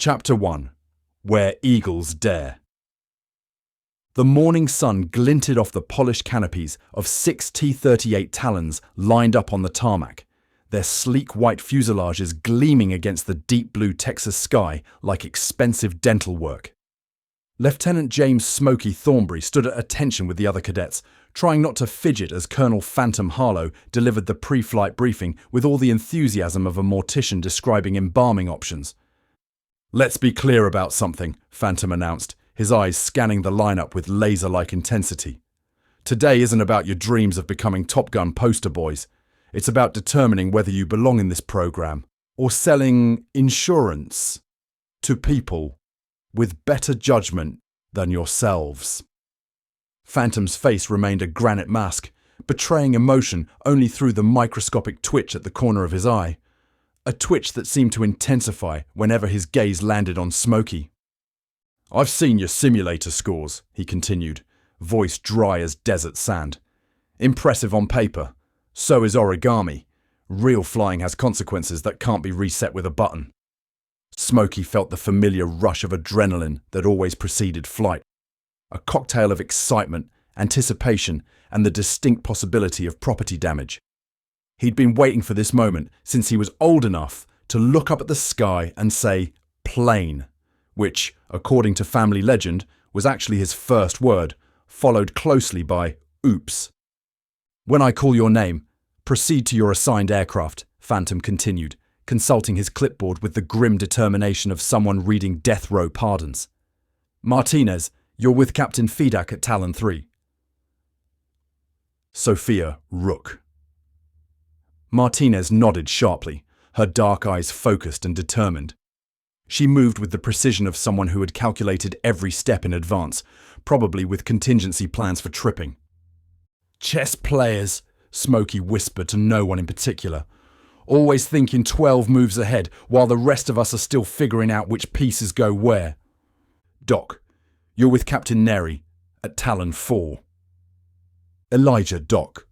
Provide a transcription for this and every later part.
Chapter 1. Where Eagles Dare. The morning sun glinted off the polished canopies of 6 T-38 Talons lined up on the tarmac, their sleek white fuselages gleaming against the deep blue Texas sky like expensive dental work. Lieutenant James "Smokey" Thornberry stood at attention with the other cadets, trying not to fidget as Colonel Phantom Harlow delivered the pre-flight briefing with all the enthusiasm of a mortician describing embalming options. "Let's be clear about something," Phantom announced, his eyes scanning the lineup with laser-like intensity. "Today isn't about your dreams of becoming Top Gun poster boys. It's about determining whether you belong in this program or selling insurance to people with better judgment than yourselves." Phantom's face remained a granite mask, betraying emotion only through the microscopic twitch at the corner of his eye. A twitch that seemed to intensify whenever his gaze landed on Smokey. "I've seen your simulator scores," he continued, voice dry as desert sand. "Impressive on paper. So is origami. Real flying has consequences that can't be reset with a button." Smokey felt the familiar rush of adrenaline that always preceded flight. A cocktail of excitement, anticipation, and the distinct possibility of property damage. He'd been waiting for this moment since he was old enough to look up at the sky and say, "plane," which, according to family legend, was actually his first word, followed closely by "oops." "When I call your name, proceed to your assigned aircraft," Phantom continued, consulting his clipboard with the grim determination of someone reading death row pardons. "Martinez, you're with Captain Fedak at Talon 3. Sophia Rook." Martinez nodded sharply, her dark eyes focused and determined. She moved with the precision of someone who had calculated every step in advance, probably with contingency plans for tripping. "Chess players," Smokey whispered to no one in particular. "Always thinking 12 moves ahead while the rest of us are still figuring out which pieces go where. Doc, you're with Captain Neri at Talon 4. Elijah, Doc."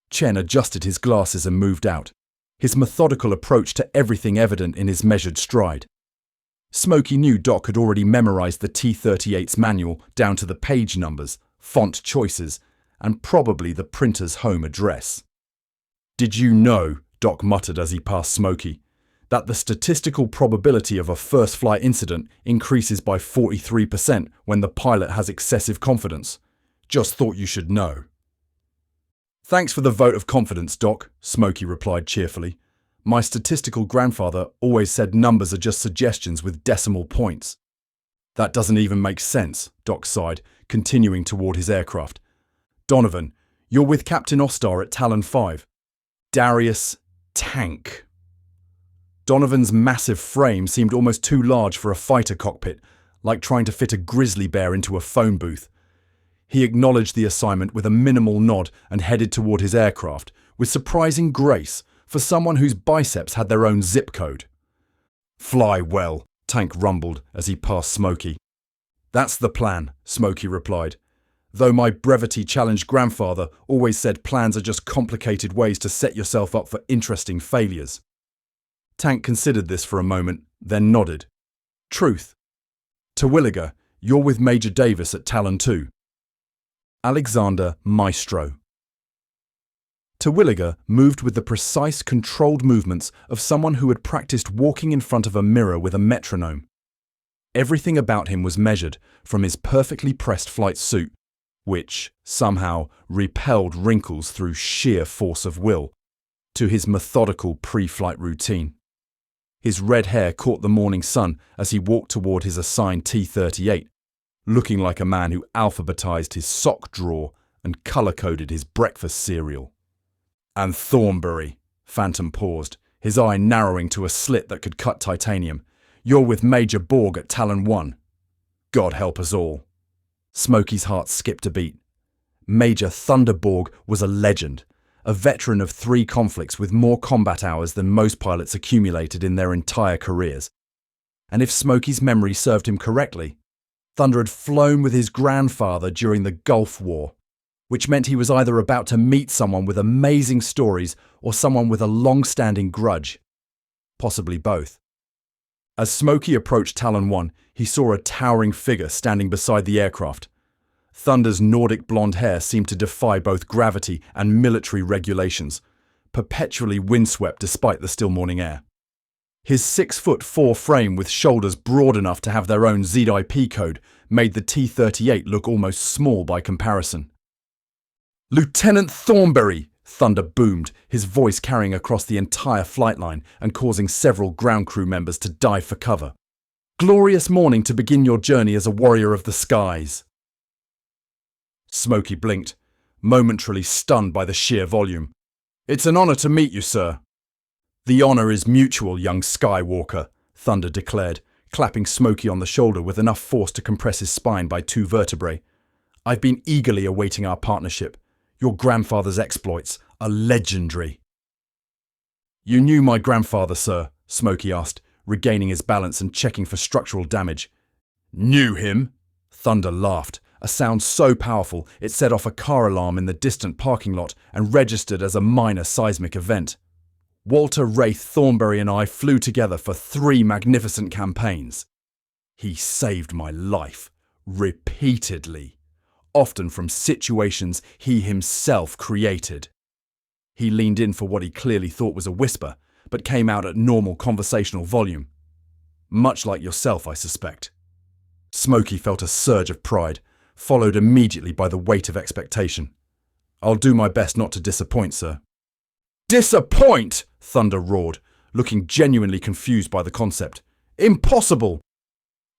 Chen adjusted his glasses and moved out, his methodical approach to everything evident in his measured stride. Smokey knew Doc had already memorized the T-38's manual down to the page numbers, font choices, and probably the printer's home address. "Did you know," Doc muttered as he passed Smokey, "that the statistical probability of a first flight incident increases by 43% when the pilot has excessive confidence? Just thought you should know." "Thanks for the vote of confidence, Doc," Smokey replied cheerfully. "My statistical grandfather always said numbers are just suggestions with decimal points." "That doesn't even make sense," Doc sighed, continuing toward his aircraft. "Donovan, you're with Captain Ostar at Talon 5. Darius Tank." Donovan's massive frame seemed almost too large for a fighter cockpit, like trying to fit a grizzly bear into a phone booth. He acknowledged the assignment with a minimal nod and headed toward his aircraft, with surprising grace for someone whose biceps had their own zip code. "Fly well," Tank rumbled as he passed Smokey. "That's the plan," Smokey replied, "though my brevity-challenged grandfather always said plans are just complicated ways to set yourself up for interesting failures." Tank considered this for a moment, then nodded. "Truth. Terwilliger, you're with Major Davis at Talon 2. Alexander Maestro." Terwilliger moved with the precise, controlled movements of someone who had practiced walking in front of a mirror with a metronome. Everything about him was measured, from his perfectly pressed flight suit, which, somehow, repelled wrinkles through sheer force of will, to his methodical pre-flight routine. His red hair caught the morning sun as he walked toward his assigned T-38, looking like a man who alphabetized his sock drawer and color-coded his breakfast cereal. "And Thornberry," Phantom paused, his eye narrowing to a slit that could cut titanium. "You're with Major Borg at Talon 1. God help us all." Smokey's heart skipped a beat. Major Thunder Borg was a legend, a veteran of 3 conflicts with more combat hours than most pilots accumulated in their entire careers. And if Smokey's memory served him correctly, Thunder had flown with his grandfather during the Gulf War, which meant he was either about to meet someone with amazing stories or someone with a long-standing grudge. Possibly both. As Smokey approached Talon 1, he saw a towering figure standing beside the aircraft. Thunder's Nordic blonde hair seemed to defy both gravity and military regulations, perpetually windswept despite the still morning air. His 6'4" frame with shoulders broad enough to have their own ZIP code made the T-38 look almost small by comparison. "Lieutenant Thornberry!" Thunder boomed, his voice carrying across the entire flight line and causing several ground crew members to dive for cover. "Glorious morning to begin your journey as a warrior of the skies." Smokey blinked, momentarily stunned by the sheer volume. "It's an honor to meet you, sir." "The honor is mutual, young Skywalker," Thunder declared, clapping Smokey on the shoulder with enough force to compress his spine by 2 vertebrae. "I've been eagerly awaiting our partnership. Your grandfather's exploits are legendary." "You knew my grandfather, sir?" Smokey asked, regaining his balance and checking for structural damage. "Knew him?" Thunder laughed, a sound so powerful it set off a car alarm in the distant parking lot and registered as a minor seismic event. "Walter Wraith Thornberry and I flew together for 3 magnificent campaigns. He saved my life, repeatedly, often from situations he himself created." He leaned in for what he clearly thought was a whisper, but came out at normal conversational volume. "Much like yourself, I suspect." Smokey felt a surge of pride, followed immediately by the weight of expectation. "I'll do my best not to disappoint, sir." "Disappoint?" Thunder roared, looking genuinely confused by the concept. "Impossible!"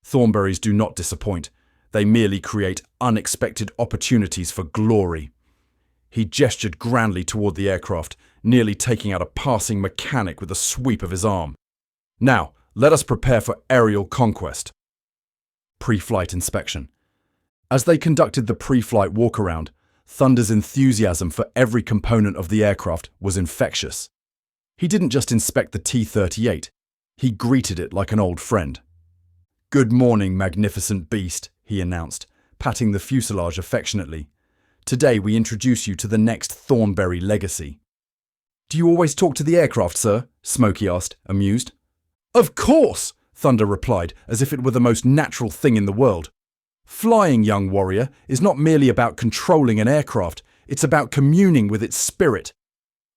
"Thornberries do not disappoint. They merely create unexpected opportunities for glory." He gestured grandly toward the aircraft, nearly taking out a passing mechanic with a sweep of his arm. "Now, let us prepare for aerial conquest." Pre-flight inspection. As they conducted the pre-flight walk-around, Thunder's enthusiasm for every component of the aircraft was infectious. He didn't just inspect the T-38, he greeted it like an old friend. "Good morning, magnificent beast," he announced, patting the fuselage affectionately. "Today we introduce you to the next Thornberry legacy." "Do you always talk to the aircraft, sir?" Smokey asked, amused. "Of course," Thunder replied, as if it were the most natural thing in the world. "Flying, young warrior, is not merely about controlling an aircraft, it's about communing with its spirit."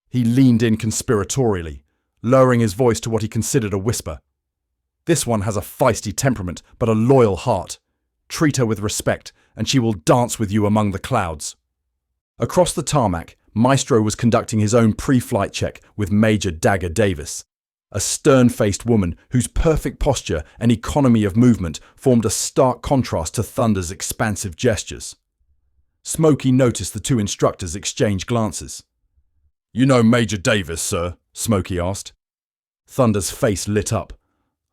He leaned in conspiratorially, lowering his voice to what he considered a whisper. "This one has a feisty temperament, but a loyal heart. Treat her with respect, and she will dance with you among the clouds." Across the tarmac, Maestro was conducting his own pre-flight check with Major Dagger Davis, a stern-faced woman whose perfect posture and economy of movement formed a stark contrast to Thunder's expansive gestures. Smokey noticed the 2 instructors exchange glances. "You know Major Davis, sir?" Smokey asked. Thunder's face lit up.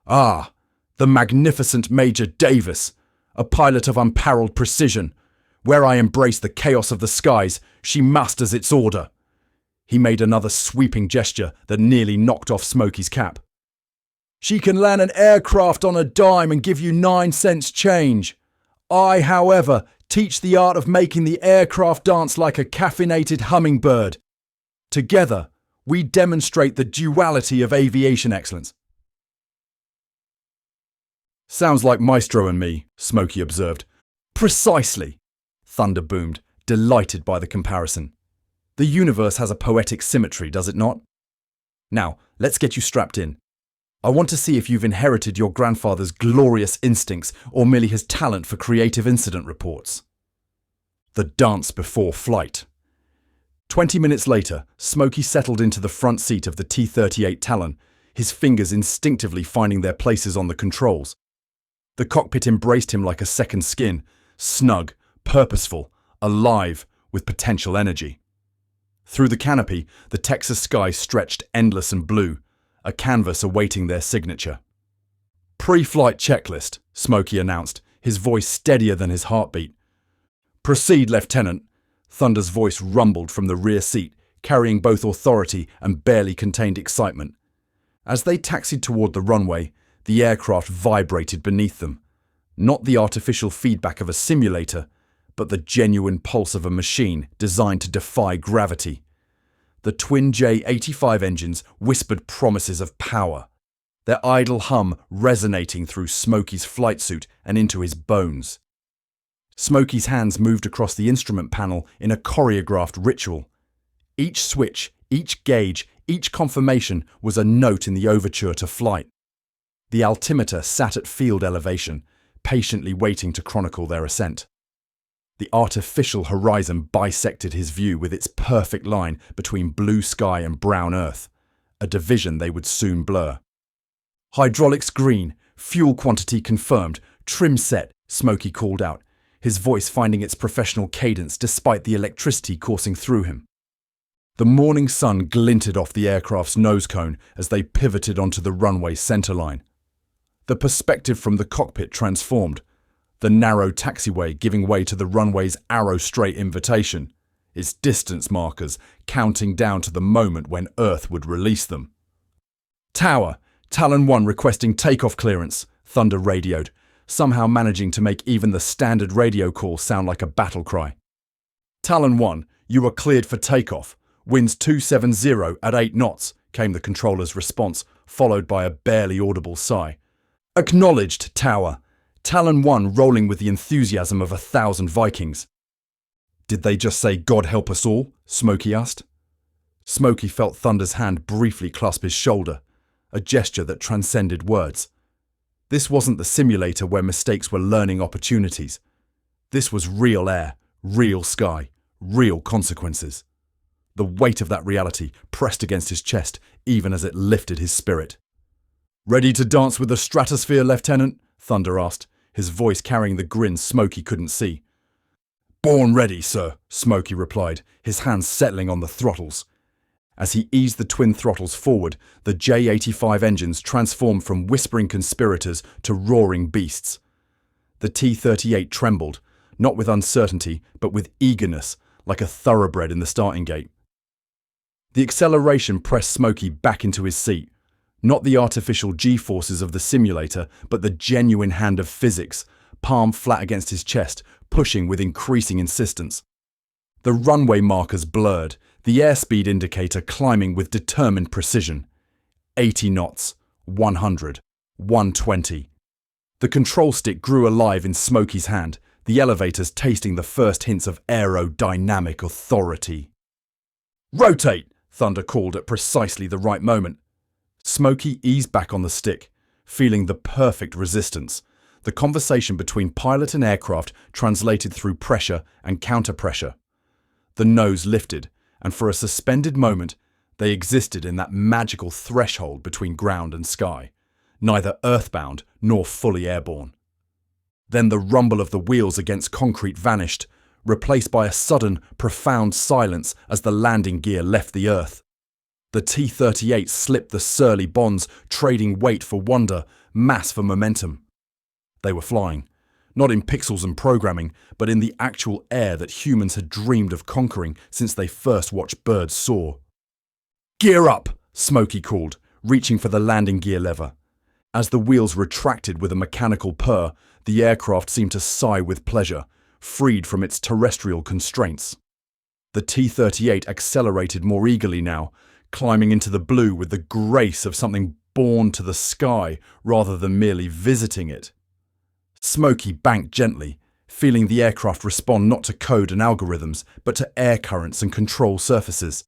"Ah, the magnificent Major Davis, a pilot of unparalleled precision. Where I embrace the chaos of the skies, she masters its order." He made another sweeping gesture that nearly knocked off Smokey's cap. "She can land an aircraft on a dime and give you 9 cents change. I, however, teach the art of making the aircraft dance like a caffeinated hummingbird. Together, we demonstrate the duality of aviation excellence." "Sounds like Maestro and me," Smokey observed. "Precisely," Thunder boomed, delighted by the comparison. "The universe has a poetic symmetry, does it not? Now, let's get you strapped in. I want to see if you've inherited your grandfather's glorious instincts or merely his talent for creative incident reports." The dance before flight. 20 minutes later, Smokey settled into the front seat of the T-38 Talon, his fingers instinctively finding their places on the controls. The cockpit embraced him like a second skin, snug, purposeful, alive, with potential energy. Through the canopy, the Texas sky stretched endless and blue, a canvas awaiting their signature. "Pre-flight checklist," Smokey announced, his voice steadier than his heartbeat. "Proceed, Lieutenant." Thunder's voice rumbled from the rear seat, carrying both authority and barely contained excitement. As they taxied toward the runway, the aircraft vibrated beneath them. Not the artificial feedback of a simulator, but the genuine pulse of a machine designed to defy gravity. The twin J-85 engines whispered promises of power. their idle hum resonating through Smokey's flight suit and into his bones. Smokey's hands moved across the instrument panel in a choreographed ritual. Each switch, each gauge, each confirmation was a note in the overture to flight. The altimeter sat at field elevation, patiently waiting to chronicle their ascent. The artificial horizon bisected his view with its perfect line between blue sky and brown earth, a division they would soon blur. "Hydraulics green, fuel quantity confirmed, trim set," Smokey called out, his voice finding its professional cadence despite the electricity coursing through him. The morning sun glinted off the aircraft's nose cone as they pivoted onto the runway centerline. The perspective from the cockpit transformed, the narrow taxiway giving way to the runway's arrow-straight invitation, its distance markers counting down to the moment when Earth would release them. "Tower, Talon 1 requesting takeoff clearance," Thunder radioed, somehow managing to make even the standard radio call sound like a battle cry. "Talon 1, you are cleared for takeoff. Winds 270 at 8 knots, came the controller's response, followed by a barely audible sigh. "Acknowledged, Tower. Talon 1 rolling with the enthusiasm of 1,000 Vikings." "Did they just say, 'God help us all'?" Smokey asked. Smokey felt Thunder's hand briefly clasp his shoulder, a gesture that transcended words. This wasn't the simulator where mistakes were learning opportunities. This was real air, real sky, real consequences. The weight of that reality pressed against his chest even as it lifted his spirit. "Ready to dance with the stratosphere, Lieutenant?" Thunder asked, his voice carrying the grin Smokey couldn't see. "Born ready, sir," Smokey replied, his hands settling on the throttles. As he eased the twin throttles forward, the J-85 engines transformed from whispering conspirators to roaring beasts. The T-38 trembled, not with uncertainty, but with eagerness, like a thoroughbred in the starting gate. The acceleration pressed Smokey back into his seat. Not the artificial G-forces of the simulator, but the genuine hand of physics, palm flat against his chest, pushing with increasing insistence. The runway markers blurred, the airspeed indicator climbing with determined precision. 80 knots, 100, 120. The control stick grew alive in Smokey's hand, the elevators tasting the first hints of aerodynamic authority. "Rotate!" Thunder called at precisely the right moment. Smokey eased back on the stick, feeling the perfect resistance. The conversation between pilot and aircraft translated through pressure and counter-pressure. The nose lifted, and for a suspended moment, they existed in that magical threshold between ground and sky, neither earthbound nor fully airborne. Then the rumble of the wheels against concrete vanished, replaced by a sudden, profound silence as the landing gear left the earth. The T-38 slipped the surly bonds, trading weight for wonder, mass for momentum. They were flying, not in pixels and programming, but in the actual air that humans had dreamed of conquering since they first watched birds soar. "Gear up!" Smokey called, reaching for the landing gear lever. As the wheels retracted with a mechanical purr, the aircraft seemed to sigh with pleasure, freed from its terrestrial constraints. The T-38 accelerated more eagerly now, climbing into the blue with the grace of something born to the sky rather than merely visiting it. Smokey banked gently, feeling the aircraft respond not to code and algorithms, but to air currents and control surfaces.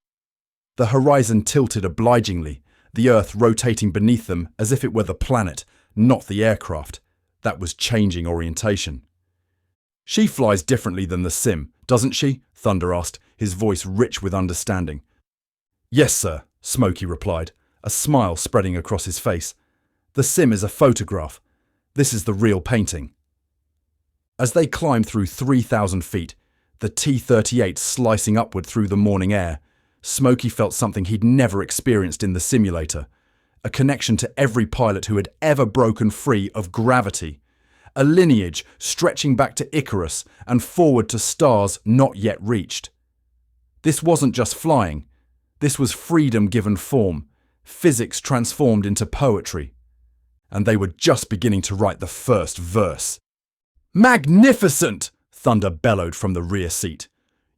The horizon tilted obligingly, the Earth rotating beneath them as if it were the planet, not the aircraft. That was changing orientation. "She flies differently than the sim, doesn't she?" Thunder asked, his voice rich with understanding. "Yes, sir," Smokey replied, a smile spreading across his face. "The sim is a photograph. This is the real painting." As they climbed through 3,000 feet, the T-38 slicing upward through the morning air, Smokey felt something he'd never experienced in the simulator, a connection to every pilot who had ever broken free of gravity, a lineage stretching back to Icarus and forward to stars not yet reached. This wasn't just flying. This was freedom given form, physics transformed into poetry. And they were just beginning to write the first verse. "Magnificent!" Thunder bellowed from the rear seat.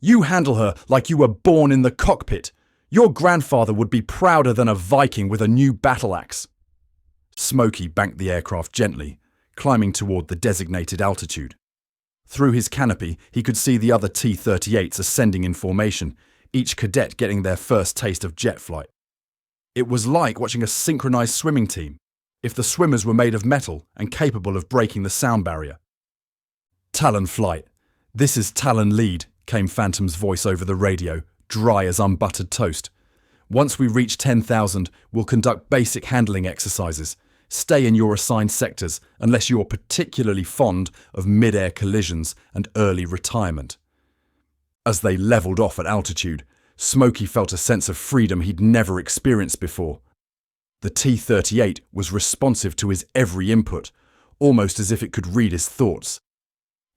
"You handle her like you were born in the cockpit. Your grandfather would be prouder than a Viking with a new battle axe." Smokey banked the aircraft gently, climbing toward the designated altitude. Through his canopy, he could see the other T-38s ascending in formation, each cadet getting their first taste of jet flight. It was like watching a synchronized swimming team, if the swimmers were made of metal and capable of breaking the sound barrier. "Talon flight. This is Talon lead," came Phantom's voice over the radio, dry as unbuttered toast. "Once we reach 10,000, we'll conduct basic handling exercises. Stay in your assigned sectors unless you're particularly fond of mid-air collisions and early retirement." As they leveled off at altitude, Smokey felt a sense of freedom he'd never experienced before. The T-38 was responsive to his every input, almost as if it could read his thoughts.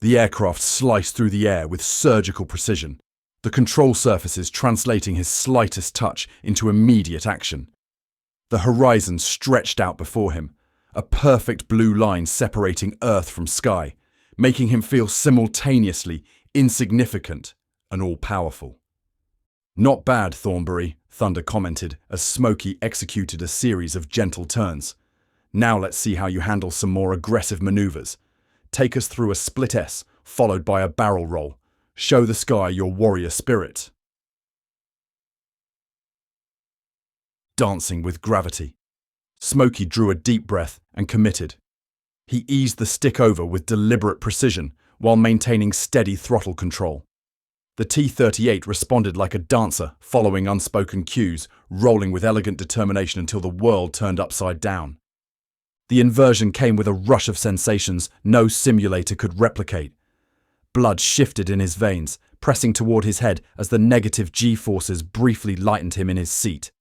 The aircraft sliced through the air with surgical precision, the control surfaces translating his slightest touch into immediate action. The horizon stretched out before him, a perfect blue line separating Earth from sky, making him feel simultaneously insignificant and all-powerful. "Not bad, Thornberry," Thunder commented as Smokey executed a series of gentle turns. "Now let's see how you handle some more aggressive maneuvers. Take us through a split S, followed by a barrel roll. Show the sky your warrior spirit." Dancing with gravity. Smokey drew a deep breath and committed. He eased the stick over with deliberate precision while maintaining steady throttle control. The T-38 responded like a dancer, following unspoken cues, rolling with elegant determination until the world turned upside down. The inversion came with a rush of sensations no simulator could replicate. Blood shifted in his veins, pressing toward his head as the negative G-forces briefly lightened him in his seat.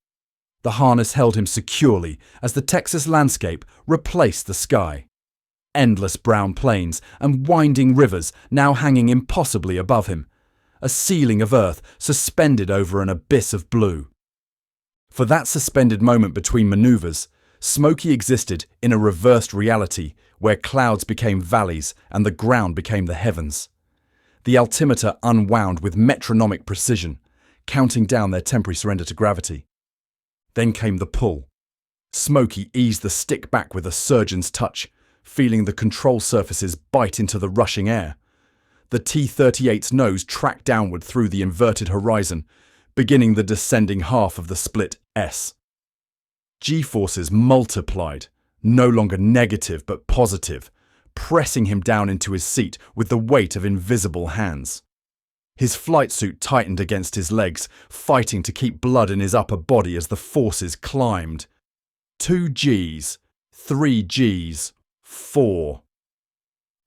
The harness held him securely as the Texas landscape replaced the sky. Endless brown plains and winding rivers now hanging impossibly above him. A ceiling of earth suspended over an abyss of blue. For that suspended moment between maneuvers, Smokey existed in a reversed reality where clouds became valleys and the ground became the heavens. The altimeter unwound with metronomic precision, counting down their temporary surrender to gravity. Then came the pull. Smokey eased the stick back with a surgeon's touch, feeling the control surfaces bite into the rushing air. The T-38's nose tracked downward through the inverted horizon, beginning the descending half of the split S. G-forces multiplied, no longer negative but positive, pressing him down into his seat with the weight of invisible hands. His flight suit tightened against his legs, fighting to keep blood in his upper body as the forces climbed. 2 Gs, 3 Gs, 4.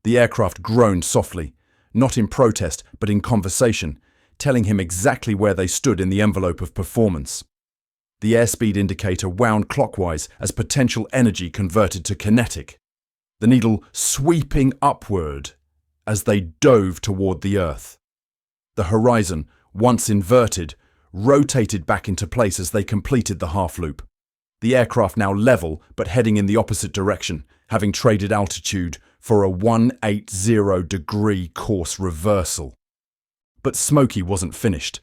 The aircraft groaned softly, not in protest but in conversation, telling him exactly where they stood in the envelope of performance. The airspeed indicator wound clockwise as potential energy converted to kinetic, the needle sweeping upward as they dove toward the Earth. The horizon, once inverted, rotated back into place as they completed the half-loop. The aircraft now level but heading in the opposite direction, having traded altitude for a 180-degree course reversal. But Smokey wasn't finished.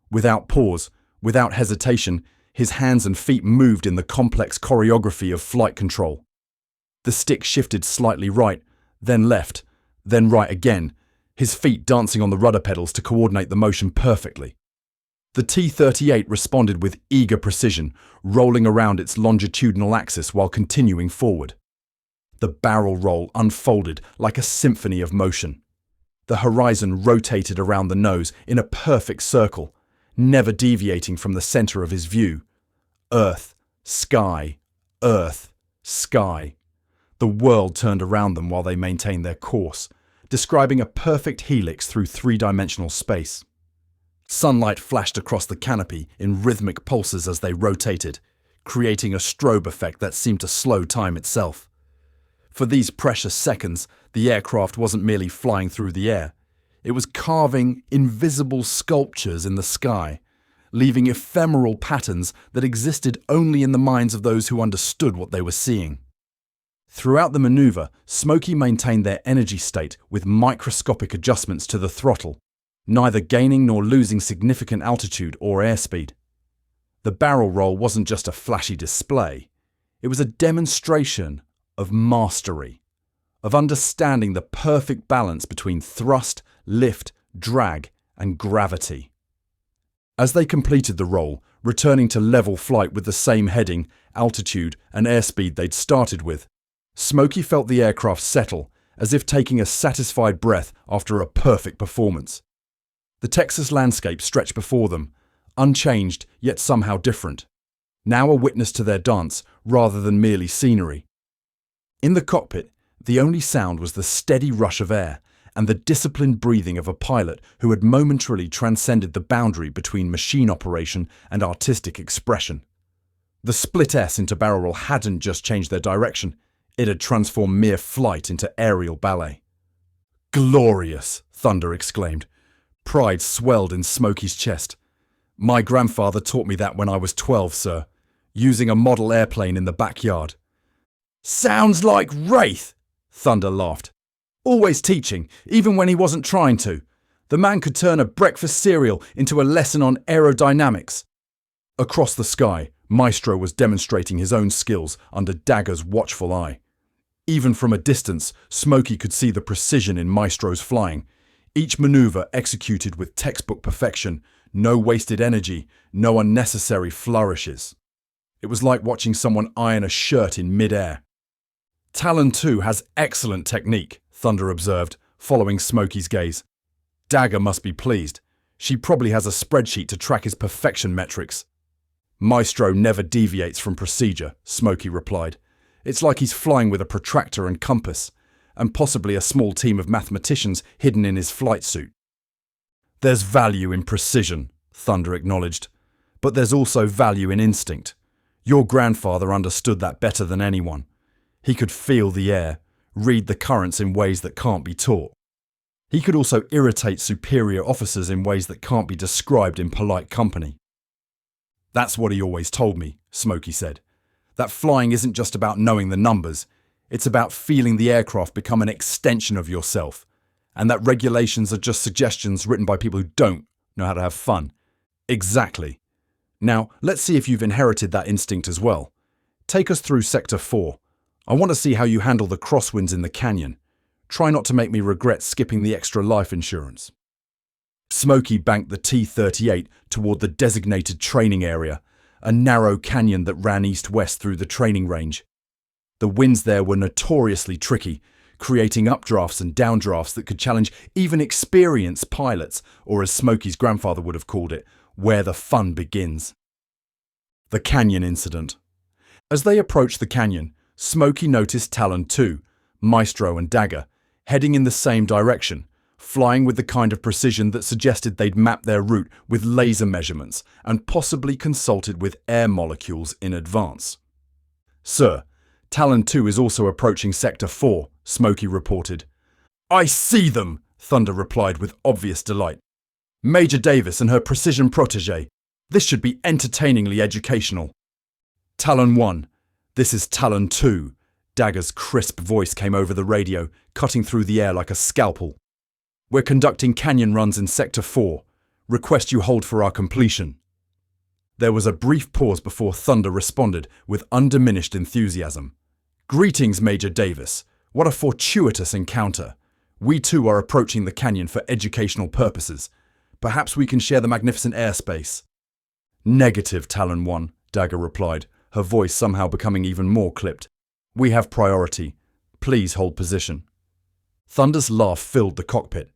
Without pause, without hesitation, his hands and feet moved in the complex choreography of flight control. The stick shifted slightly right, then left, then right again, his feet dancing on the rudder pedals to coordinate the motion perfectly. The T-38 responded with eager precision, rolling around its longitudinal axis while continuing forward. The barrel roll unfolded like a symphony of motion. The horizon rotated around the nose in a perfect circle, never deviating from the center of his view. Earth, sky, earth, sky. The world turned around them while they maintained their course, describing a perfect helix through three-dimensional space. Sunlight flashed across the canopy in rhythmic pulses as they rotated, creating a strobe effect that seemed to slow time itself. For these precious seconds, the aircraft wasn't merely flying through the air. It was carving invisible sculptures in the sky, leaving ephemeral patterns that existed only in the minds of those who understood what they were seeing. Throughout the maneuver, Smokey maintained their energy state with microscopic adjustments to the throttle, neither gaining nor losing significant altitude or airspeed. The barrel roll wasn't just a flashy display. It was a demonstration of mastery, of understanding the perfect balance between thrust, lift, drag, and gravity. As they completed the role, returning to level flight with the same heading, altitude, and airspeed they'd started with, Smokey felt the aircraft settle, as if taking a satisfied breath after a perfect performance. The Texas landscape stretched before them, unchanged yet somehow different, now a witness to their dance rather than merely scenery. In the cockpit, the only sound was the steady rush of air and the disciplined breathing of a pilot who had momentarily transcended the boundary between machine operation and artistic expression. The split S into barrel roll hadn't just changed their direction, it had transformed mere flight into aerial ballet. "Glorious!" Thunder exclaimed. Pride swelled in Smokey's chest. "My grandfather taught me that when I was 12, sir, using a model airplane in the backyard." "Sounds like Wraith!" Thunder laughed. "Always teaching, even when he wasn't trying to. The man could turn a breakfast cereal into a lesson on aerodynamics." Across the sky, Maestro was demonstrating his own skills under Dagger's watchful eye. Even from a distance, Smokey could see the precision in Maestro's flying. Each maneuver executed with textbook perfection, no wasted energy, no unnecessary flourishes. It was like watching someone iron a shirt in mid-air. "Talon 2 has excellent technique," Thunder observed, following Smokey's gaze. "Dagger must be pleased. She probably has a spreadsheet to track his perfection metrics." "Maestro never deviates from procedure," Smokey replied. "It's like he's flying with a protractor and compass, and possibly a small team of mathematicians hidden in his flight suit." "There's value in precision," Thunder acknowledged, "but there's also value in instinct. Your grandfather understood that better than anyone. He could feel the air, read the currents in ways that can't be taught. He could also irritate superior officers in ways that can't be described in polite company." "That's what he always told me," Smokey said. "That flying isn't just about knowing the numbers, it's about feeling the aircraft become an extension of yourself, and that regulations are just suggestions written by people who don't know how to have fun." "Exactly. Now, let's see if you've inherited that instinct as well. Take us through Sector 4. I want to see how you handle the crosswinds in the canyon. Try not to make me regret skipping the extra life insurance." Smokey banked the T-38 toward the designated training area, a narrow canyon that ran east-west through the training range. The winds there were notoriously tricky, creating updrafts and downdrafts that could challenge even experienced pilots, or as Smokey's grandfather would have called it, where the fun begins. The Canyon Incident. As they approached the canyon, Smokey noticed Talon 2, Maestro and Dagger, heading in the same direction, flying with the kind of precision that suggested they'd mapped their route with laser measurements and possibly consulted with air molecules in advance. "Sir, Talon 2 is also approaching Sector 4, Smokey reported. "I see them," Thunder replied with obvious delight. "Major Davis and her precision protégé. This should be entertainingly educational." "Talon 1, this is Talon 2. Dagger's crisp voice came over the radio, cutting through the air like a scalpel. "We're conducting canyon runs in Sector 4. Request you hold for our completion." There was a brief pause before Thunder responded with undiminished enthusiasm. "Greetings, Major Davis. What a fortuitous encounter. We too are approaching the canyon for educational purposes. Perhaps we can share the magnificent airspace." "Negative, Talon 1, Dagger replied, her voice somehow becoming even more clipped. "We have priority. Please hold position." Thunder's laugh filled the cockpit.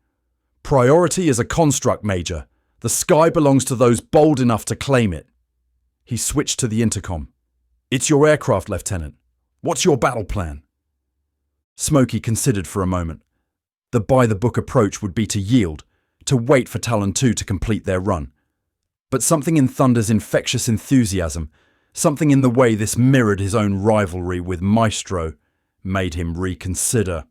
"Priority is a construct, Major. The sky belongs to those bold enough to claim it." He switched to the intercom. "It's your aircraft, Lieutenant. What's your battle plan?" Smokey considered for a moment. The by-the-book approach would be to yield, to wait for Talon 2 to complete their run. But something in Thunder's infectious enthusiasm, something in the way this mirrored his own rivalry with Maestro, made him reconsider.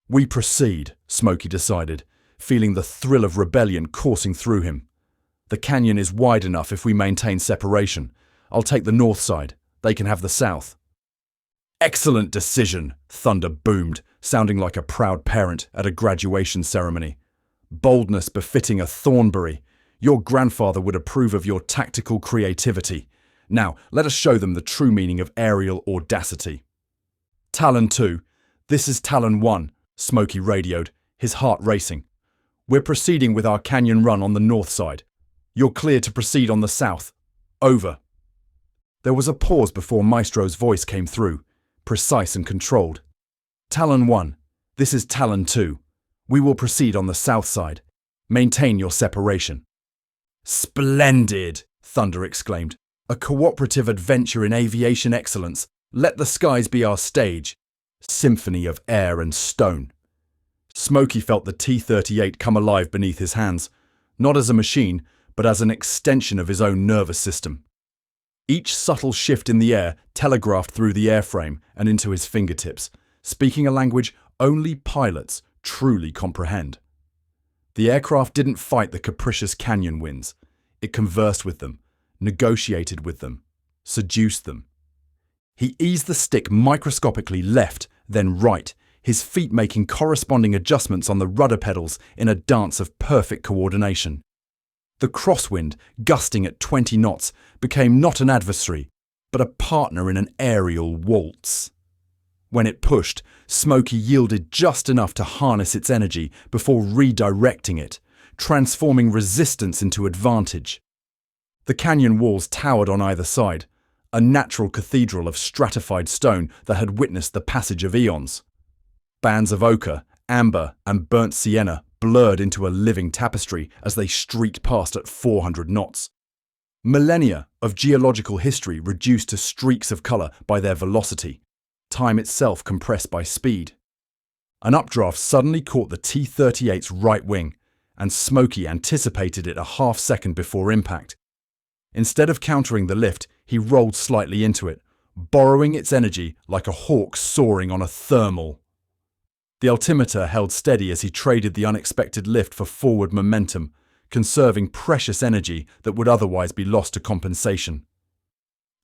"We proceed," Smokey decided, feeling the thrill of rebellion coursing through him. "The canyon is wide enough if we maintain separation. I'll take the north side. They can have the south." "Excellent decision," Thunder boomed, sounding like a proud parent at a graduation ceremony. "Boldness befitting a Thornberry. Your grandfather would approve of your tactical creativity. Now, let us show them the true meaning of aerial audacity. Talon 2. This is Talon 1, Smokey radioed, his heart racing. We're proceeding with our canyon run on the north side. You're clear to proceed on the south. Over. There was a pause before Maestro's voice came through, precise and controlled. Talon 1. This is Talon 2. We will proceed on the south side. Maintain your separation. Splendid! Thunder exclaimed. A cooperative adventure in aviation excellence. Let the skies be our stage. Symphony of air and stone. Smokey felt the T-38 come alive beneath his hands, not as a machine, but as an extension of his own nervous system. Each subtle shift in the air telegraphed through the airframe and into his fingertips, speaking a language only pilots truly comprehend. The aircraft didn't fight the capricious canyon winds. It conversed with them, negotiated with them, seduced them. He eased the stick microscopically left, then right, his feet making corresponding adjustments on the rudder pedals in a dance of perfect coordination. The crosswind, gusting at 20 knots, became not an adversary, but a partner in an aerial waltz. When it pushed, Smokey yielded just enough to harness its energy before redirecting it, transforming resistance into advantage. The canyon walls towered on either side, a natural cathedral of stratified stone that had witnessed the passage of eons. Bands of ochre, amber, and burnt sienna blurred into a living tapestry as they streaked past at 400 knots. Millennia of geological history reduced to streaks of colour by their velocity, time itself compressed by speed. An updraft suddenly caught the T-38's right wing, and Smokey anticipated it a half second before impact. Instead of countering the lift, he rolled slightly into it, borrowing its energy like a hawk soaring on a thermal. The altimeter held steady as he traded the unexpected lift for forward momentum, conserving precious energy that would otherwise be lost to compensation.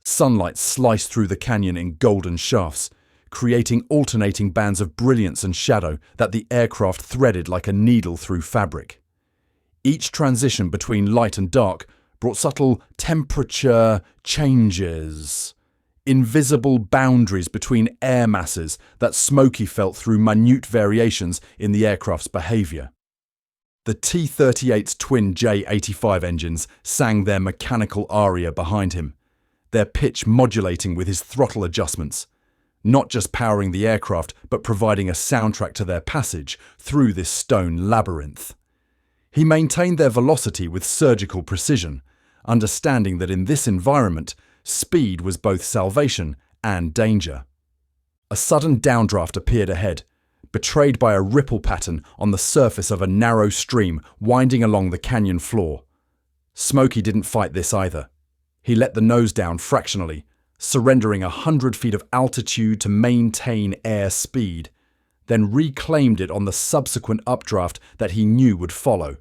Sunlight sliced through the canyon in golden shafts, creating alternating bands of brilliance and shadow that the aircraft threaded like a needle through fabric. Each transition between light and dark brought subtle temperature changes, invisible boundaries between air masses that Smokey felt through minute variations in the aircraft's behaviour. The T-38's twin J-85 engines sang their mechanical aria behind him, their pitch modulating with his throttle adjustments, not just powering the aircraft but providing a soundtrack to their passage through this stone labyrinth. He maintained their velocity with surgical precision, understanding that in this environment, speed was both salvation and danger. A sudden downdraft appeared ahead, betrayed by a ripple pattern on the surface of a narrow stream winding along the canyon floor. Smokey didn't fight this either. He let the nose down fractionally, surrendering 100 feet of altitude to maintain air speed, then reclaimed it on the subsequent updraft that he knew would follow.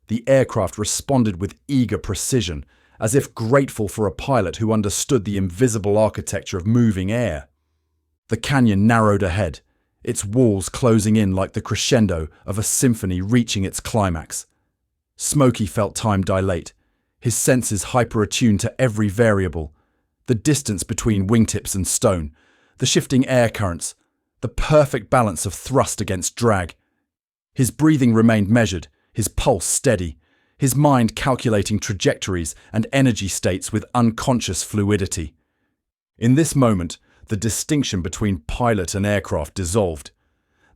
The aircraft responded with eager precision, as if grateful for a pilot who understood the invisible architecture of moving air. The canyon narrowed ahead, its walls closing in like the crescendo of a symphony reaching its climax. Smokey felt time dilate, his senses hyper-attuned to every variable, the distance between wingtips and stone, the shifting air currents, the perfect balance of thrust against drag. His breathing remained measured, his pulse steady, his mind calculating trajectories and energy states with unconscious fluidity. In this moment, the distinction between pilot and aircraft dissolved.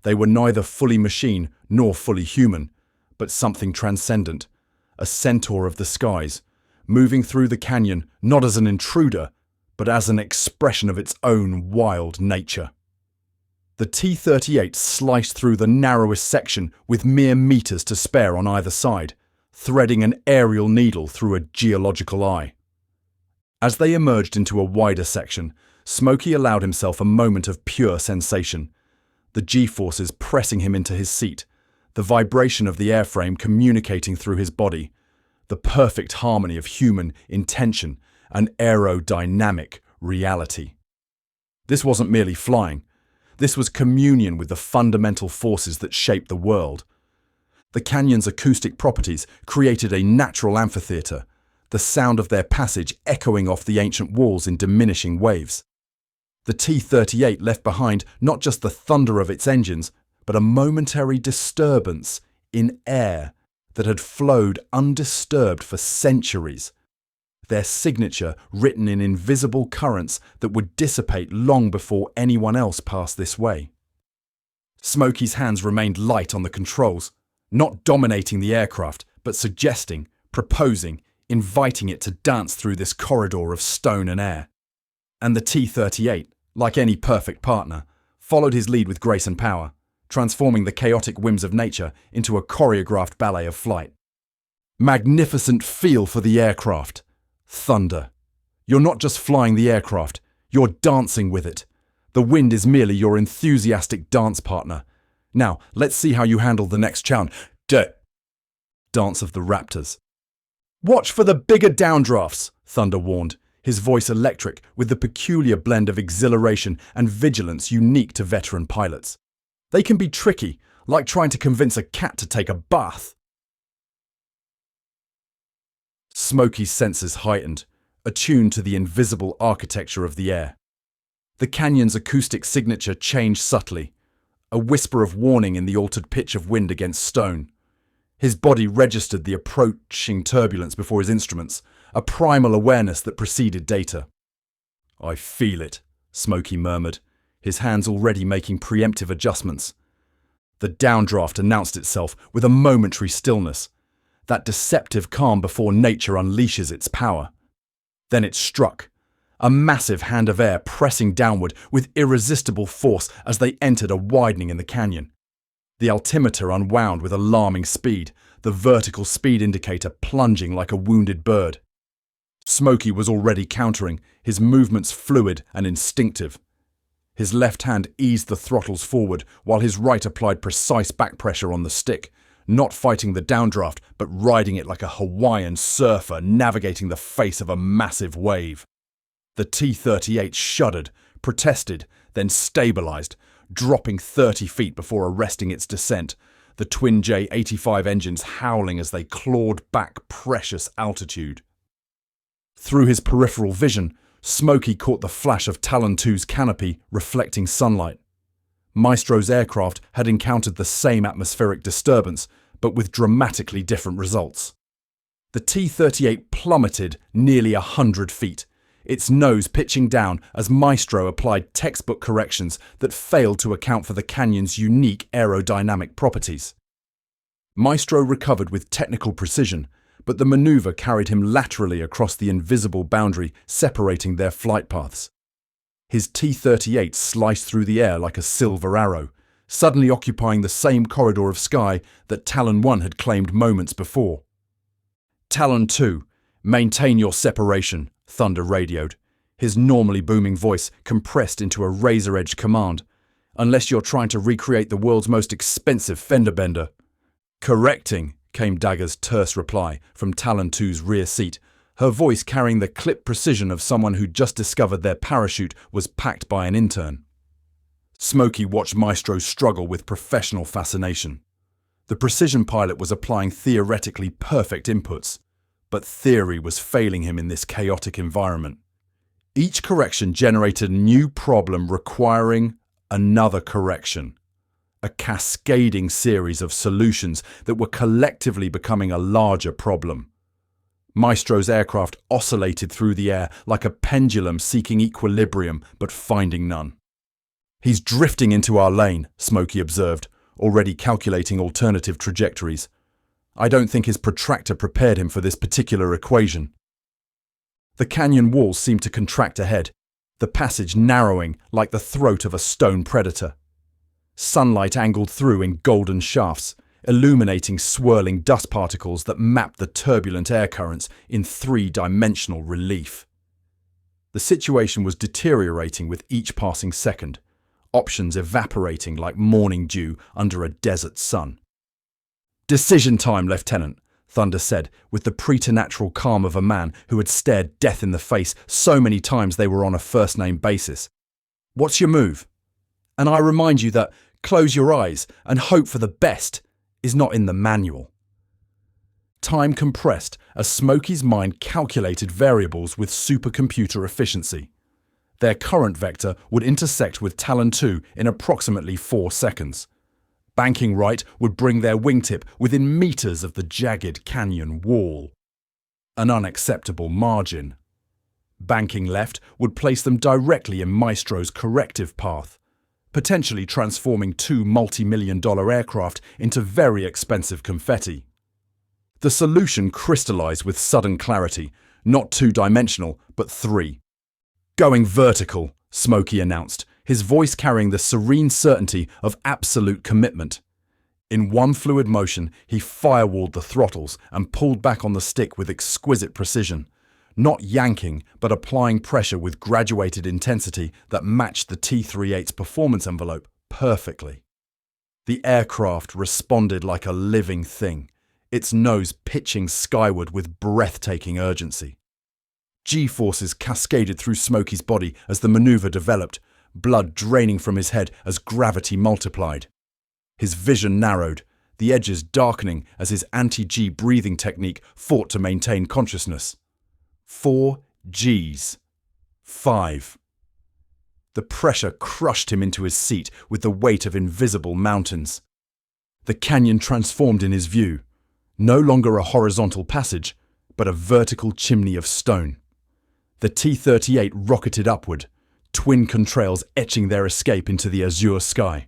They were neither fully machine nor fully human, but something transcendent, a centaur of the skies, moving through the canyon not as an intruder, but as an expression of its own wild nature. The T-38 sliced through the narrowest section with mere meters to spare on either side, threading an aerial needle through a geological eye. As they emerged into a wider section, Smokey allowed himself a moment of pure sensation, the G-forces pressing him into his seat, the vibration of the airframe communicating through his body, the perfect harmony of human intention and aerodynamic reality. This wasn't merely flying. This was communion with the fundamental forces that shape the world. The canyon's acoustic properties created a natural amphitheatre, the sound of their passage echoing off the ancient walls in diminishing waves. The T-38 left behind not just the thunder of its engines, but a momentary disturbance in air that had flowed undisturbed for centuries, their signature written in invisible currents that would dissipate long before anyone else passed this way. Smokey's hands remained light on the controls, not dominating the aircraft, but suggesting, proposing, inviting it to dance through this corridor of stone and air. And the T-38, like any perfect partner, followed his lead with grace and power, transforming the chaotic whims of nature into a choreographed ballet of flight. Magnificent feel for the aircraft. Thunder. You're not just flying the aircraft, you're dancing with it. The wind is merely your enthusiastic dance partner. Now, let's see how you handle the next challenge. Dance of the Raptors. Watch for the bigger downdrafts, Thunder warned, his voice electric with the peculiar blend of exhilaration and vigilance unique to veteran pilots. They can be tricky, like trying to convince a cat to take a bath. Smokey's senses heightened, attuned to the invisible architecture of the air. The canyon's acoustic signature changed subtly, a whisper of warning in the altered pitch of wind against stone. His body registered the approaching turbulence before his instruments, a primal awareness that preceded data. "I feel it," Smokey murmured, his hands already making preemptive adjustments. The downdraft announced itself with a momentary stillness, that deceptive calm before nature unleashes its power. Then it struck, a massive hand of air pressing downward with irresistible force as they entered a widening in the canyon. The altimeter unwound with alarming speed, the vertical speed indicator plunging like a wounded bird. Smokey was already countering, his movements fluid and instinctive. His left hand eased the throttles forward while his right applied precise back pressure on the stick, not fighting the downdraft but riding it like a Hawaiian surfer navigating the face of a massive wave. The T-38 shuddered, protested, then stabilized, dropping 30 feet before arresting its descent, the twin J-85 engines howling as they clawed back precious altitude. Through his peripheral vision, Smokey caught the flash of Talon 2's canopy reflecting sunlight. Maestro's aircraft had encountered the same atmospheric disturbance, but with dramatically different results. The T-38 plummeted nearly 100 feet, its nose pitching down as Maestro applied textbook corrections that failed to account for the canyon's unique aerodynamic properties. Maestro recovered with technical precision, but the maneuver carried him laterally across the invisible boundary separating their flight paths. His T-38 sliced through the air like a silver arrow, suddenly occupying the same corridor of sky that Talon 1 had claimed moments before. "Talon 2, maintain your separation," Thunder radioed, his normally booming voice compressed into a razor-edge command, "unless you're trying to recreate the world's most expensive fender bender." "Correcting," came Dagger's terse reply from Talon 2's rear seat, her voice carrying the clipped precision of someone who'd just discovered their parachute was packed by an intern. Smokey watched Maestro struggle with professional fascination. The precision pilot was applying theoretically perfect inputs, but theory was failing him in this chaotic environment. Each correction generated a new problem requiring another correction, a cascading series of solutions that were collectively becoming a larger problem. Maestro's aircraft oscillated through the air like a pendulum seeking equilibrium but finding none. "He's drifting into our lane," Smokey observed, already calculating alternative trajectories. "I don't think his protractor prepared him for this particular equation." The canyon walls seemed to contract ahead, the passage narrowing like the throat of a stone predator. Sunlight angled through in golden shafts, illuminating swirling dust particles that mapped the turbulent air currents in three-dimensional relief. The situation was deteriorating with each passing second, options evaporating like morning dew under a desert sun. "Decision time, Lieutenant," Thunder said, with the preternatural calm of a man who had stared death in the face so many times they were on a first-name basis. "What's your move? And I remind you that close your eyes and hope for the best is not in the manual." Time compressed as Smokey's mind calculated variables with supercomputer efficiency. Their current vector would intersect with Talon 2 in approximately 4 seconds. Banking right would bring their wingtip within meters of the jagged canyon wall. An unacceptable margin. Banking left would place them directly in Maestro's corrective path, potentially transforming 2 multi-million-dollar aircraft into very expensive confetti. The solution crystallized with sudden clarity, not 2-dimensional, but 3. "Going vertical," Smokey announced, his voice carrying the serene certainty of absolute commitment. In one fluid motion, he firewalled the throttles and pulled back on the stick with exquisite precision, not yanking, but applying pressure with graduated intensity that matched the T-38's performance envelope perfectly. The aircraft responded like a living thing, its nose pitching skyward with breathtaking urgency. G-forces cascaded through Smokey's body as the maneuver developed, blood draining from his head as gravity multiplied. His vision narrowed, the edges darkening as his anti-G breathing technique fought to maintain consciousness. 4 Gs. 5. The pressure crushed him into his seat with the weight of invisible mountains. The canyon transformed in his view, no longer a horizontal passage, but a vertical chimney of stone. The T-38 rocketed upward, twin contrails etching their escape into the azure sky.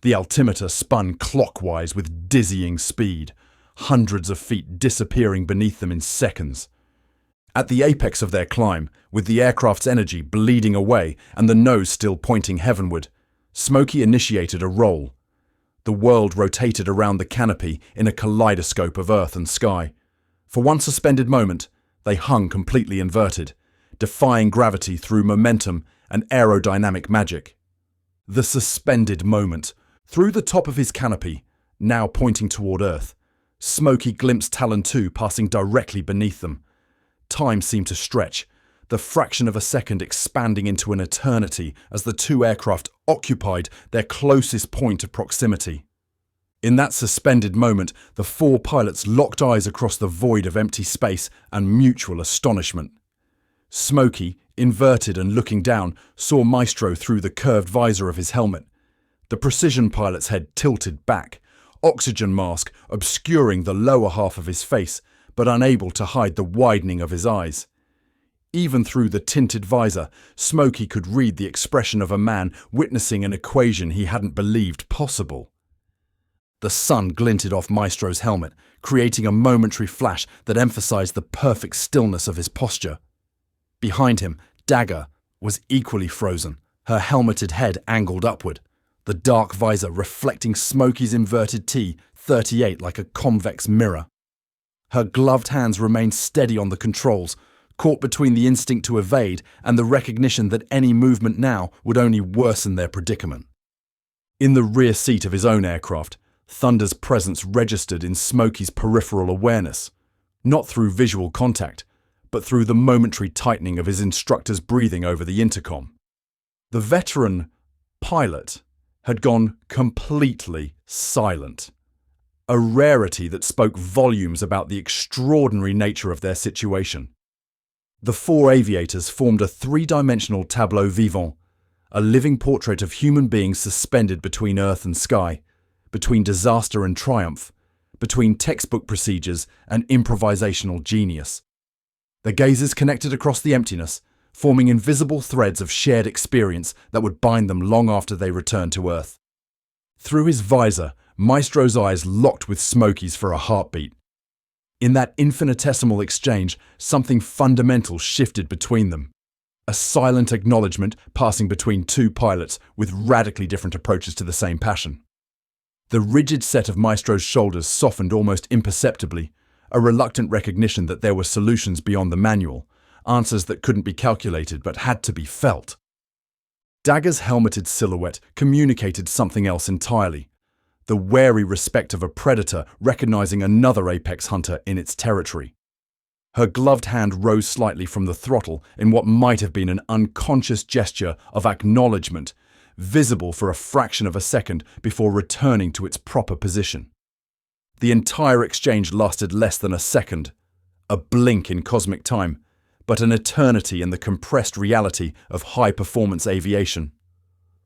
The altimeter spun clockwise with dizzying speed, hundreds of feet disappearing beneath them in seconds. At the apex of their climb, with the aircraft's energy bleeding away and the nose still pointing heavenward, Smokey initiated a roll. The world rotated around the canopy in a kaleidoscope of earth and sky. For one suspended moment, they hung completely inverted, defying gravity through momentum and aerodynamic magic. The suspended moment. Through the top of his canopy, now pointing toward Earth, Smokey glimpsed Talon 2 passing directly beneath them. Time seemed to stretch, the fraction of a second expanding into an eternity as the two aircraft occupied their closest point of proximity. In that suspended moment, the 4 pilots locked eyes across the void of empty space and mutual astonishment. Smokey, inverted and looking down, saw Maestro through the curved visor of his helmet. The precision pilot's head tilted back, oxygen mask obscuring the lower half of his face, but unable to hide the widening of his eyes. Even through the tinted visor, Smokey could read the expression of a man witnessing an equation he hadn't believed possible. The sun glinted off Maestro's helmet, creating a momentary flash that emphasized the perfect stillness of his posture. Behind him, Dagger was equally frozen, her helmeted head angled upward, the dark visor reflecting Smokey's inverted T-38 like a convex mirror. Her gloved hands remained steady on the controls, caught between the instinct to evade and the recognition that any movement now would only worsen their predicament. In the rear seat of his own aircraft, Thunder's presence registered in Smokey's peripheral awareness, not through visual contact, but through the momentary tightening of his instructor's breathing over the intercom. The veteran pilot had gone completely silent, a rarity that spoke volumes about the extraordinary nature of their situation. The 4 aviators formed a 3-dimensional tableau vivant, a living portrait of human beings suspended between earth and sky, between disaster and triumph, between textbook procedures and improvisational genius. Their gazes connected across the emptiness, forming invisible threads of shared experience that would bind them long after they returned to Earth. Through his visor, Maestro's eyes locked with Smokey's for a heartbeat. In that infinitesimal exchange, something fundamental shifted between them. A silent acknowledgement passing between 2 pilots with radically different approaches to the same passion. The rigid set of Maestro's shoulders softened almost imperceptibly, a reluctant recognition that there were solutions beyond the manual, answers that couldn't be calculated but had to be felt. Dagger's helmeted silhouette communicated something else entirely, the wary respect of a predator recognizing another apex hunter in its territory. Her gloved hand rose slightly from the throttle in what might have been an unconscious gesture of acknowledgement, visible for a fraction of a second before returning to its proper position. The entire exchange lasted less than a second, a blink in cosmic time, but an eternity in the compressed reality of high-performance aviation.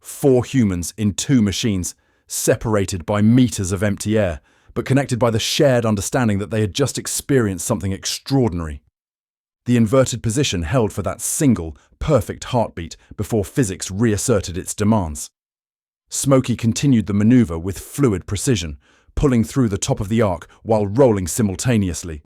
4 humans in 2 machines, separated by meters of empty air, but connected by the shared understanding that they had just experienced something extraordinary. The inverted position held for that single, perfect heartbeat before physics reasserted its demands. Smokey continued the maneuver with fluid precision, pulling through the top of the arc while rolling simultaneously.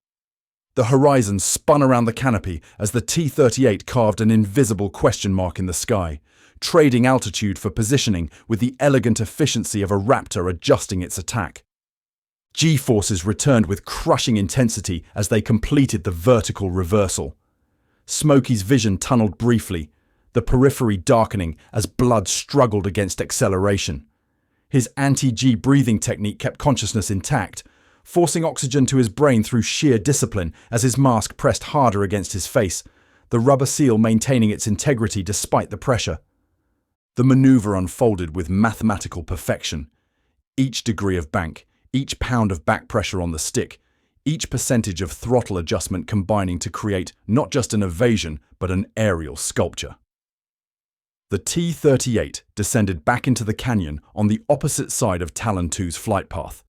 The horizon spun around the canopy as the T-38 carved an invisible question mark in the sky, trading altitude for positioning with the elegant efficiency of a raptor adjusting its attack. G-forces returned with crushing intensity as they completed the vertical reversal. Smokey's vision tunneled briefly, the periphery darkening as blood struggled against acceleration. His anti-G breathing technique kept consciousness intact, forcing oxygen to his brain through sheer discipline as his mask pressed harder against his face, the rubber seal maintaining its integrity despite the pressure. The maneuver unfolded with mathematical perfection. Each degree of bank, each pound of back pressure on the stick, each percentage of throttle adjustment combining to create not just an evasion, but an aerial sculpture. The T-38 descended back into the canyon on the opposite side of Talon 2's flight path,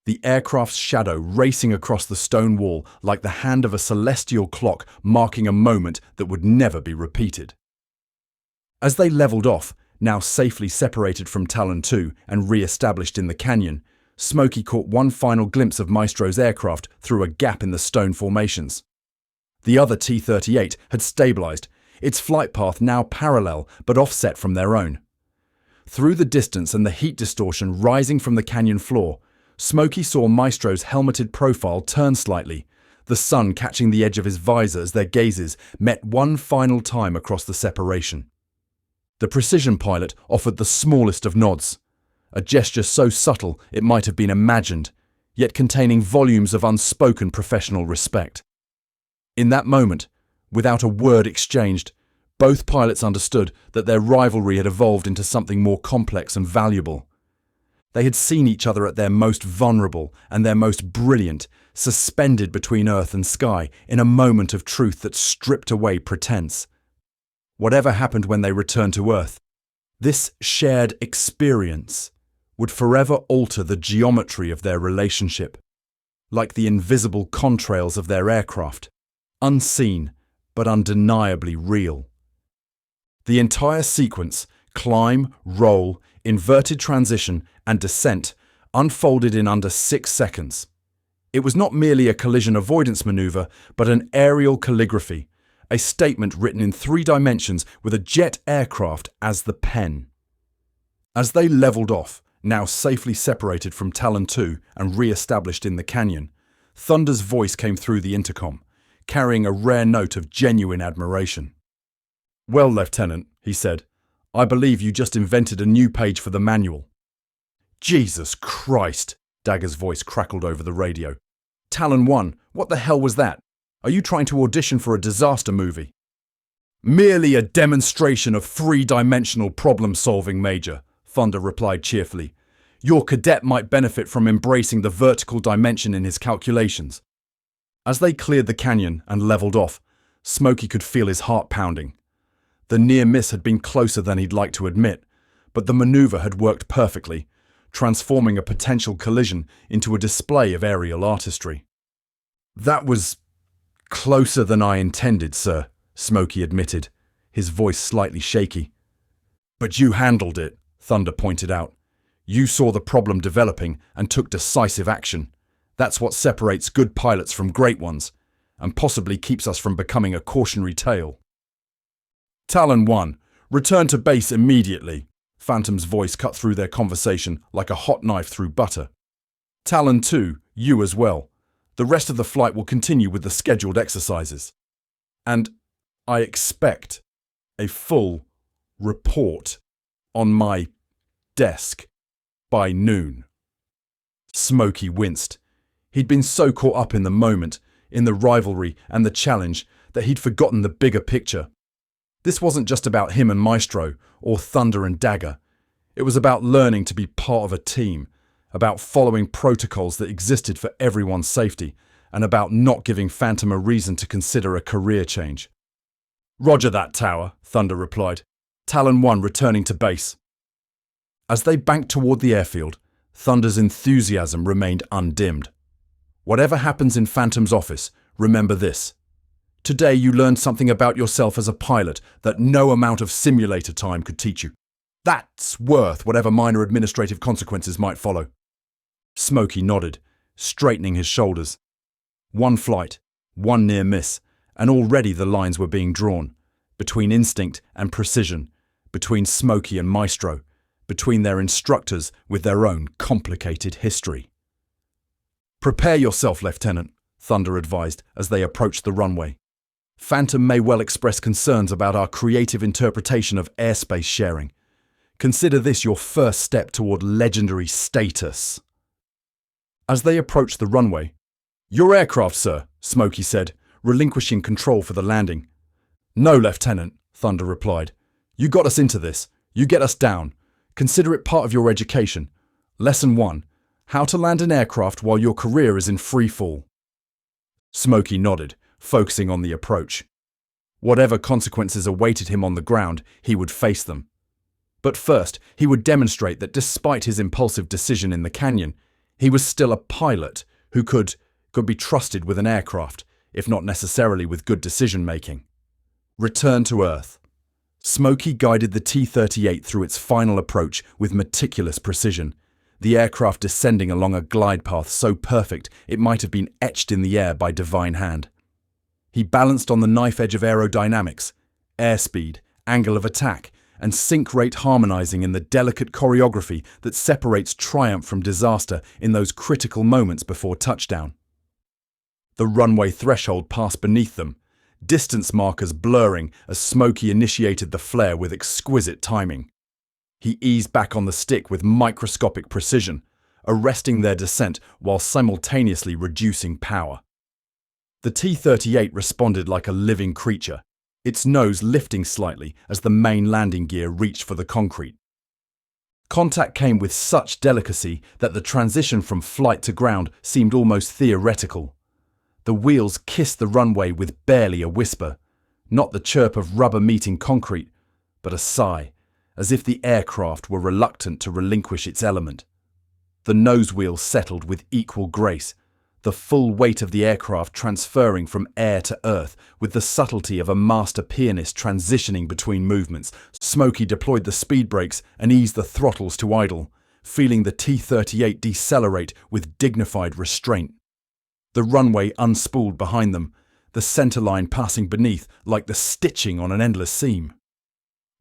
the aircraft's shadow racing across the stone wall like the hand of a celestial clock marking a moment that would never be repeated. As they leveled off, now safely separated from Talon 2 and re-established in the canyon, Smokey caught one final glimpse of Maestro's aircraft through a gap in the stone formations. The other T-38 had stabilized, its flight path now parallel but offset from their own. Through the distance and the heat distortion rising from the canyon floor, Smokey saw Maestro's helmeted profile turn slightly, the sun catching the edge of his visor as their gazes met one final time across the separation. The precision pilot offered the smallest of nods, a gesture so subtle it might have been imagined, yet containing volumes of unspoken professional respect. In that moment, without a word exchanged, both pilots understood that their rivalry had evolved into something more complex and valuable. They had seen each other at their most vulnerable and their most brilliant, suspended between earth and sky in a moment of truth that stripped away pretense. Whatever happened when they returned to Earth, this shared experience would forever alter the geometry of their relationship, like the invisible contrails of their aircraft, unseen but undeniably real. The entire sequence, climb, roll, inverted transition, and descent, unfolded in under 6 seconds. It was not merely a collision avoidance maneuver, but an aerial calligraphy, a statement written in 3 dimensions with a jet aircraft as the pen. As they leveled off, now safely separated from Talon 2 and re-established in the canyon, Thunder's voice came through the intercom, carrying a rare note of genuine admiration. "Well, Lieutenant," he said, "I believe you just invented a new page for the manual." "Jesus Christ," Dagger's voice crackled over the radio. "Talon 1, what the hell was that? Are you trying to audition for a disaster movie?" "Merely a demonstration of 3-dimensional problem-solving, Major," Thunder replied cheerfully. "Your cadet might benefit from embracing the vertical dimension in his calculations." As they cleared the canyon and leveled off, Smokey could feel his heart pounding. The near miss had been closer than he'd like to admit, but the maneuver had worked perfectly, transforming a potential collision into a display of aerial artistry. "That was closer than I intended, sir," Smokey admitted, his voice slightly shaky. "But you handled it," Thunder pointed out. "You saw the problem developing and took decisive action. That's what separates good pilots from great ones, and possibly keeps us from becoming a cautionary tale." "Talon 1, return to base immediately," Phantom's voice cut through their conversation like a hot knife through butter. "Talon 2, you as well. The rest of the flight will continue with the scheduled exercises. And I expect a full report on my desk by noon." Smokey winced. He'd been so caught up in the moment, in the rivalry and the challenge, that he'd forgotten the bigger picture. This wasn't just about him and Maestro, or Thunder and Dagger. It was about learning to be part of a team, about following protocols that existed for everyone's safety, and about not giving Phantom a reason to consider a career change. "Roger that, Tower," Thunder replied. "Talon 1 returning to base." As they banked toward the airfield, Thunder's enthusiasm remained undimmed. "Whatever happens in Phantom's office, remember this. Today you learned something about yourself as a pilot that no amount of simulator time could teach you. That's worth whatever minor administrative consequences might follow." Smokey nodded, straightening his shoulders. One flight, one near miss, and already the lines were being drawn, between instinct and precision, between Smokey and Maestro, between their instructors with their own complicated history. "Prepare yourself, Lieutenant," Thunder advised as they approached the runway. "Phantom may well express concerns about our creative interpretation of airspace sharing. Consider this your first step toward legendary status." As they approached the runway, "Your aircraft, sir," Smokey said, relinquishing control for the landing. "No, Lieutenant," Thunder replied. "You got us into this. You get us down. Consider it part of your education. Lesson 1. How to land an aircraft while your career is in free fall." Smokey nodded, focusing on the approach. Whatever consequences awaited him on the ground, he would face them. But first, he would demonstrate that despite his impulsive decision in the canyon, he was still a pilot who could be trusted with an aircraft, if not necessarily with good decision-making. Return to Earth. Smokey guided the T-38 through its final approach with meticulous precision, the aircraft descending along a glide path so perfect it might have been etched in the air by divine hand. He balanced on the knife edge of aerodynamics, airspeed, angle of attack, and sink rate harmonizing in the delicate choreography that separates triumph from disaster in those critical moments before touchdown. The runway threshold passed beneath them, distance markers blurring as Smokey initiated the flare with exquisite timing. He eased back on the stick with microscopic precision, arresting their descent while simultaneously reducing power. The T-38 responded like a living creature, its nose lifting slightly as the main landing gear reached for the concrete. Contact came with such delicacy that the transition from flight to ground seemed almost theoretical. The wheels kissed the runway with barely a whisper, not the chirp of rubber meeting concrete, but a sigh, as if the aircraft were reluctant to relinquish its element. The nose wheel settled with equal grace, the full weight of the aircraft transferring from air to earth with the subtlety of a master pianist transitioning between movements. Smokey deployed the speed brakes and eased the throttles to idle, feeling the T-38 decelerate with dignified restraint. The runway unspooled behind them, the centerline passing beneath like the stitching on an endless seam.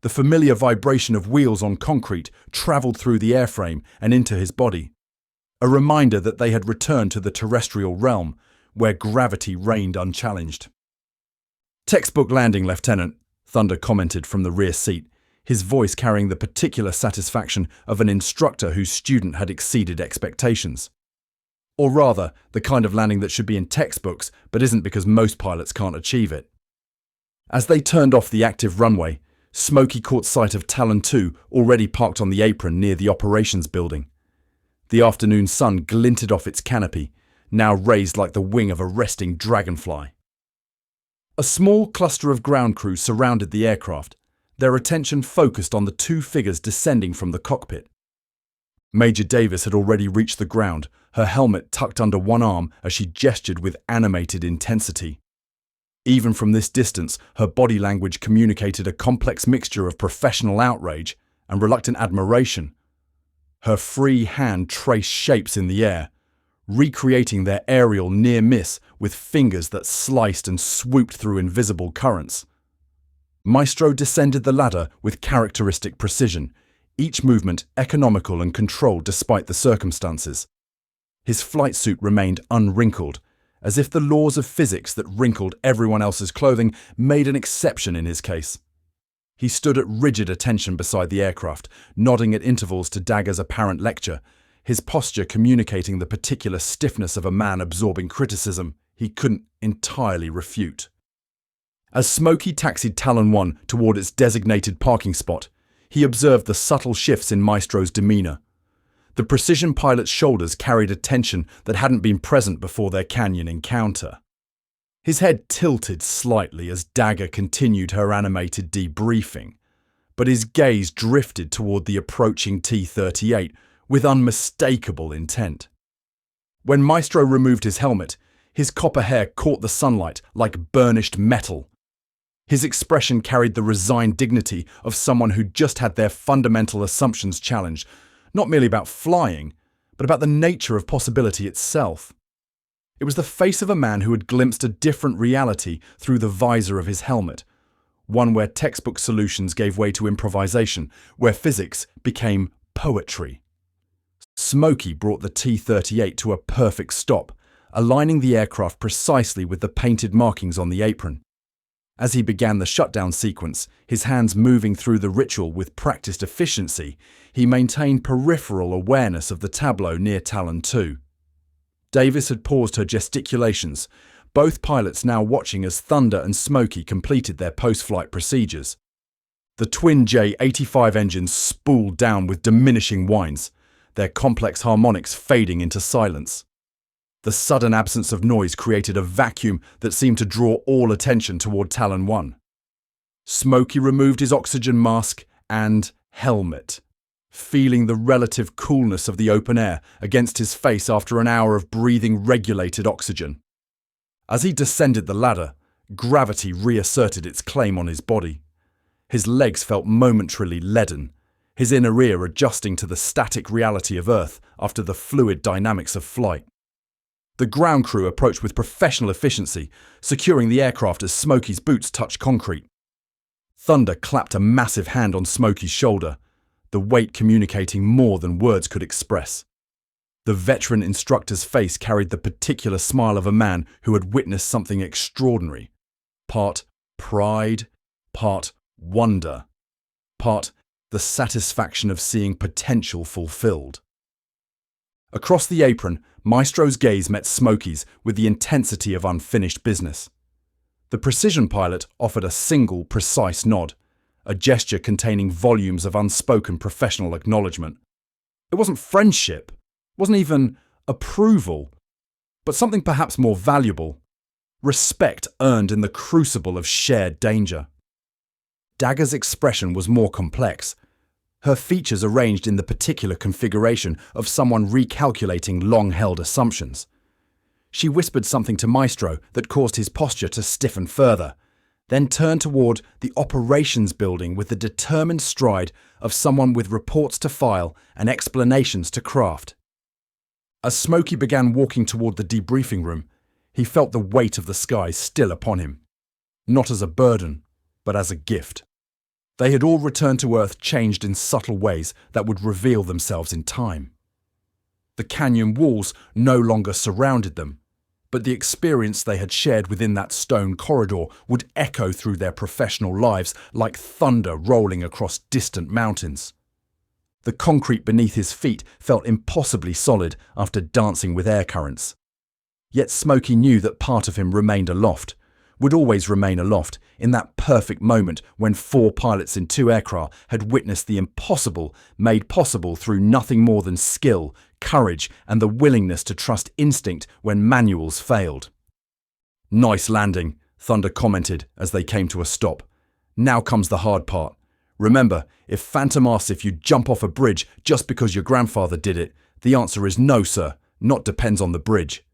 The familiar vibration of wheels on concrete travelled through the airframe and into his body, a reminder that they had returned to the terrestrial realm, where gravity reigned unchallenged. "Textbook landing, Lieutenant," Thunder commented from the rear seat, his voice carrying the particular satisfaction of an instructor whose student had exceeded expectations. Or rather, the kind of landing that should be in textbooks, but isn't because most pilots can't achieve it. As they turned off the active runway, Smokey caught sight of Talon 2 already parked on the apron near the operations building. The afternoon sun glinted off its canopy, now raised like the wing of a resting dragonfly. A small cluster of ground crew surrounded the aircraft, their attention focused on the two figures descending from the cockpit. Major Davis had already reached the ground, her helmet tucked under one arm as she gestured with animated intensity. Even from this distance, her body language communicated a complex mixture of professional outrage and reluctant admiration. Her free hand traced shapes in the air, recreating their aerial near miss with fingers that sliced and swooped through invisible currents. Maestro descended the ladder with characteristic precision, each movement economical and controlled despite the circumstances. His flight suit remained unwrinkled, as if the laws of physics that wrinkled everyone else's clothing made an exception in his case. He stood at rigid attention beside the aircraft, nodding at intervals to Dagger's apparent lecture, his posture communicating the particular stiffness of a man absorbing criticism he couldn't entirely refute. As Smokey taxied Talon 1 toward its designated parking spot, he observed the subtle shifts in Maestro's demeanor. The precision pilot's shoulders carried a tension that hadn't been present before their canyon encounter. His head tilted slightly as Dagger continued her animated debriefing, but his gaze drifted toward the approaching T-38 with unmistakable intent. When Maestro removed his helmet, his copper hair caught the sunlight like burnished metal. His expression carried the resigned dignity of someone who just had their fundamental assumptions challenged, not merely about flying, but about the nature of possibility itself. It was the face of a man who had glimpsed a different reality through the visor of his helmet, one where textbook solutions gave way to improvisation, where physics became poetry. Smokey brought the T-38 to a perfect stop, aligning the aircraft precisely with the painted markings on the apron. As he began the shutdown sequence, his hands moving through the ritual with practiced efficiency, he maintained peripheral awareness of the tableau near Talon 2. Davis had paused her gesticulations, both pilots now watching as Thunder and Smokey completed their post-flight procedures. The twin J-85 engines spooled down with diminishing whines, their complex harmonics fading into silence. The sudden absence of noise created a vacuum that seemed to draw all attention toward Talon 1. Smokey removed his oxygen mask and helmet, feeling the relative coolness of the open air against his face after an hour of breathing regulated oxygen. As he descended the ladder, gravity reasserted its claim on his body. His legs felt momentarily leaden, his inner ear adjusting to the static reality of Earth after the fluid dynamics of flight. The ground crew approached with professional efficiency, securing the aircraft as Smokey's boots touched concrete. Thunder clapped a massive hand on Smokey's shoulder, the weight communicating more than words could express. The veteran instructor's face carried the particular smile of a man who had witnessed something extraordinary. Part pride, part wonder, part the satisfaction of seeing potential fulfilled. Across the apron, Maestro's gaze met Smokey's with the intensity of unfinished business. The precision pilot offered a single, precise nod, a gesture containing volumes of unspoken professional acknowledgement. It wasn't friendship, wasn't even approval, but something perhaps more valuable: respect earned in the crucible of shared danger. Dagger's expression was more complex, her features arranged in the particular configuration of someone recalculating long-held assumptions. She whispered something to Maestro that caused his posture to stiffen further, then turned toward the operations building with the determined stride of someone with reports to file and explanations to craft. As Smokey began walking toward the debriefing room, he felt the weight of the skies still upon him, not as a burden, but as a gift. They had all returned to Earth changed in subtle ways that would reveal themselves in time. The canyon walls no longer surrounded them, but the experience they had shared within that stone corridor would echo through their professional lives like thunder rolling across distant mountains. The concrete beneath his feet felt impossibly solid after dancing with air currents. Yet Smokey knew that part of him remained aloft, would always remain aloft, in that perfect moment when 4 pilots in 2 aircraft had witnessed the impossible made possible through nothing more than skill, courage, and the willingness to trust instinct when manuals failed. "Nice landing," Thunder commented as they came to a stop. "Now comes the hard part. Remember, if Phantom asks if you jump off a bridge just because your grandfather did it, the answer is no, sir, not depends on the bridge."